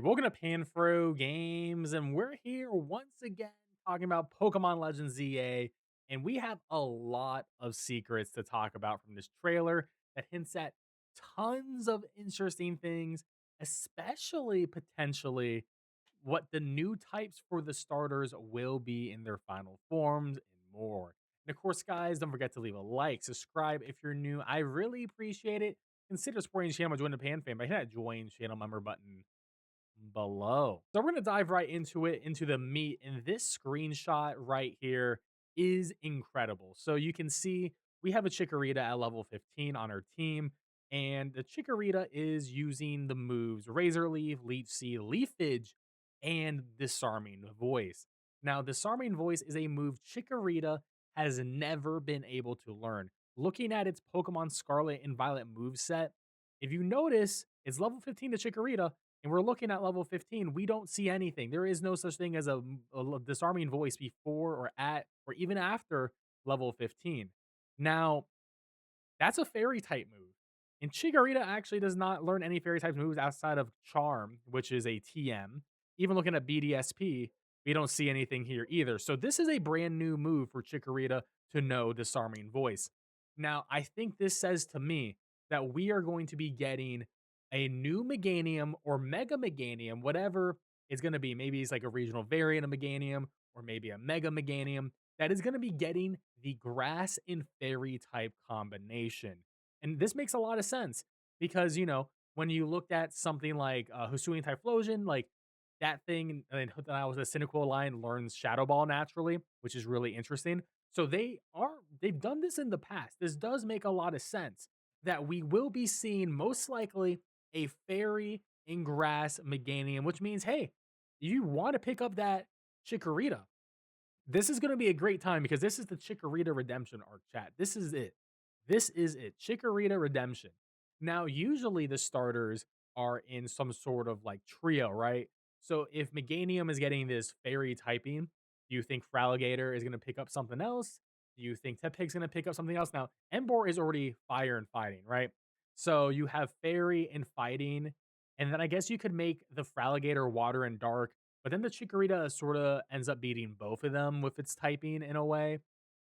Welcome to PanFro Games, and we're here once again talking about Pokemon Legends ZA. And we have a lot of secrets to talk about from this trailer that hints at tons of interesting things, especially potentially what the new types for the starters will be in their final forms and more. And of course, guys, don't forget to leave a like, subscribe if you're new. I really appreciate it. Consider supporting the channel by joining the Pan Fam by hitting that join channel member button below. So we're going to dive right into it, into the meat. And this screenshot right here is incredible. So you can see we have a Chikorita at level 15 on our team. And the Chikorita is using the moves Razor Leaf, Leech Seed, Leafage, and Disarming Voice. Now, Disarming Voice is a move Chikorita has never been able to learn. Looking at its Pokemon Scarlet and Violet moveset, if you notice, it's level 15 to Chikorita, and we're looking at level 15, we don't see anything. There is no such thing as a disarming voice before or at or even after level 15. Now, that's a fairy type move. And Chikorita actually does not learn any fairy type moves outside of Charm, which is a TM. Even looking at BDSP, we don't see anything here either. So this is a brand new move for Chikorita to know Disarming Voice. Now, I think this says to me that we are going to be getting a new Meganium or Mega Meganium, whatever it's going to be. Maybe it's like a regional variant of Meganium or maybe a Mega Meganium that is going to be getting the grass and fairy type combination. And this makes a lot of sense because, when you looked at something like Hisuian Typhlosion, like that thing, and then I was a Cynical line learns Shadow Ball naturally, which is really interesting. So they've done this in the past. This does make a lot of sense that we will be seeing most likely a fairy in grass Meganium, which means, hey, you want to pick up that Chikorita. This is going to be a great time because this is the Chikorita Redemption arc, chat. This is it. This is it. Chikorita Redemption. Now, usually the starters are in some sort of like trio, right? So if Meganium is getting this fairy typing, do you think Fraligator is going to pick up something else? Do you think Tepig's going to pick up something else? Now, Emboar is already fire and fighting, right? So you have fairy and fighting. And then I guess you could make the Fraligator water and dark, but then the Chikorita sort of ends up beating both of them with its typing in a way.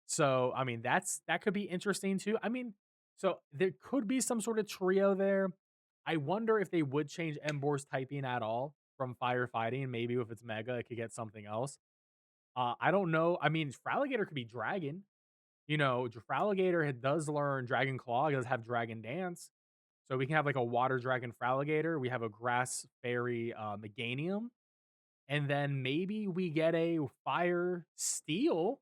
So, I mean, that could be interesting too. I mean, so there could be some sort of trio there. I wonder if they would change Embor's typing at all from firefighting. Maybe if it's Mega, it could get something else. I don't know. I mean, Fraligator could be Dragon. Fraligator does learn Dragon Claw. It does have Dragon Dance. So we can have like a Water Dragon Fraligator. We have a Grass Fairy Meganium. And then maybe we get a Fire Steel,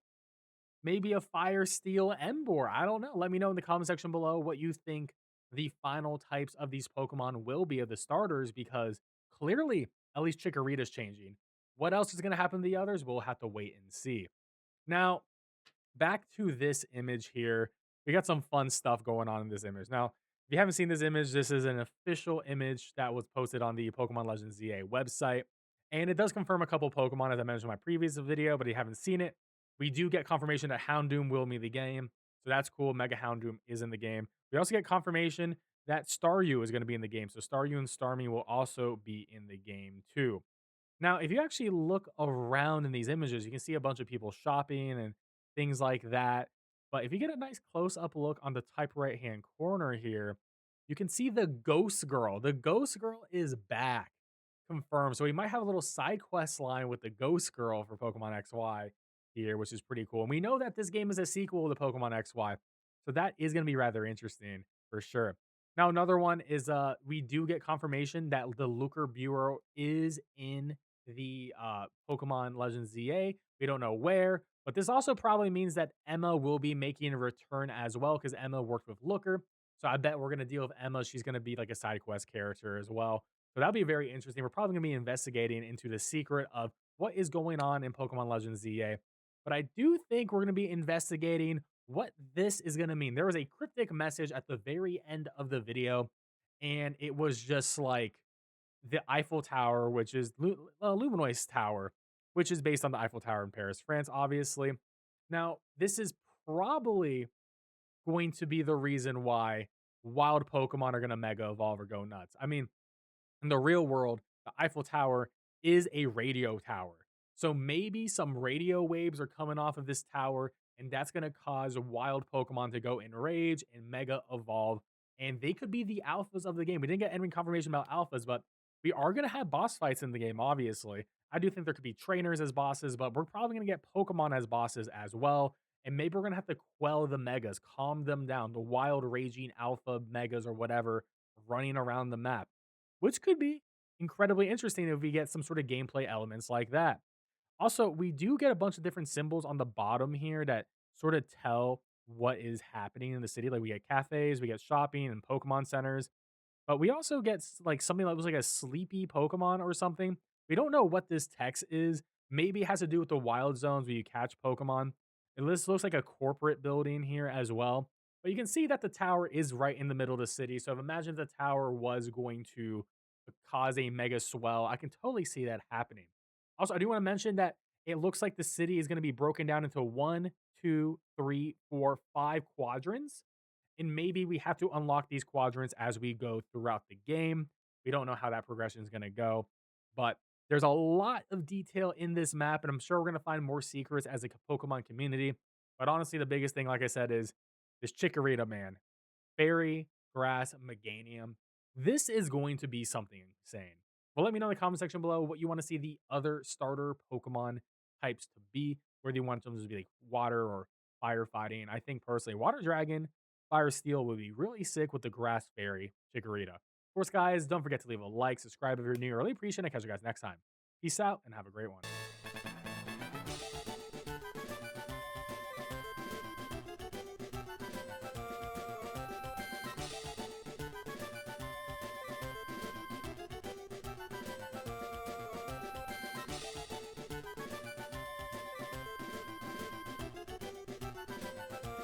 maybe a Fire Steel Emboar. I don't know. Let me know in the comment section below what you think the final types of these Pokemon will be of the starters, because clearly, at least Chikorita's changing. What else is going to happen to the others? We'll have to wait and see. Now, back to this image here. We got some fun stuff going on in this image. Now, if you haven't seen this image, this is an official image that was posted on the Pokemon Legends ZA website. And it does confirm a couple Pokemon, as I mentioned in my previous video, but if you haven't seen it, we do get confirmation that Houndoom will be in the game. So that's cool. Mega Houndoom is in the game. We also get confirmation that Staryu is going to be in the game. So Staryu and Starmie will also be in the game too. Now, if you actually look around in these images, you can see a bunch of people shopping and things like that. But if you get a nice close up look on the top right hand corner here, you can see the Ghost Girl. The Ghost Girl is back, confirmed. So we might have a little side quest line with the Ghost Girl for Pokemon XY here, which is pretty cool. And we know that this game is a sequel to Pokemon XY. So that is going to be rather interesting for sure. Now, another one is we do get confirmation that the Looker Bureau is in the Pokemon Legends ZA. We don't know where, but this also probably means that Emma will be making a return as well, because Emma worked with Looker. So I bet we're going to deal with Emma. She's going to be like a side quest character as well. So that'll be very interesting. We're probably going to be investigating into the secret of what is going on in Pokemon Legends ZA. But I do think we're going to be investigating what this is going to mean. There was a cryptic message at the very end of the video, and it was just like the Eiffel Tower, which is Lumiose Tower, which is based on the Eiffel Tower in Paris, France, obviously. Now, this is probably going to be the reason why wild Pokemon are going to mega evolve or go nuts. I mean, in the real world, the Eiffel Tower is a radio tower. So maybe some radio waves are coming off of this tower, and that's going to cause wild Pokemon to go enrage and mega evolve. And they could be the alphas of the game. We didn't get any confirmation about alphas, but we are going to have boss fights in the game, obviously. I do think there could be trainers as bosses, but we're probably going to get Pokemon as bosses as well. And maybe we're going to have to quell the megas, calm them down, the wild raging alpha megas or whatever running around the map, which could be incredibly interesting if we get some sort of gameplay elements like that. Also, we do get a bunch of different symbols on the bottom here that sort of tell what is happening in the city. Like we get cafes, we get shopping and Pokemon centers. But we also get like something that looks like a sleepy Pokemon or something. We don't know what this text is. Maybe it has to do with the wild zones where you catch Pokemon. This looks like a corporate building here as well. But you can see that the tower is right in the middle of the city. So if imagine the tower was going to cause a mega swell, I can totally see that happening. Also, I do want to mention that it looks like the city is going to be broken down into one, two, three, four, five quadrants, and maybe we have to unlock these quadrants as we go throughout the game. We don't know how that progression is going to go, but there's a lot of detail in this map, and I'm sure we're going to find more secrets as a Pokemon community. But honestly, the biggest thing, like I said, is this Chikorita, man. Fairy, Grass, Meganium. This is going to be something insane. Well, let me know in the comment section below what you want to see the other starter Pokemon types to be. Whether you want them to be like water or firefighting. I think personally, Water Dragon, Fire Steel would be really sick with the Grass Fairy Chikorita. Of course, guys, don't forget to leave a like, subscribe if you're new. I really appreciate it. Catch you guys next time. Peace out and have a great one.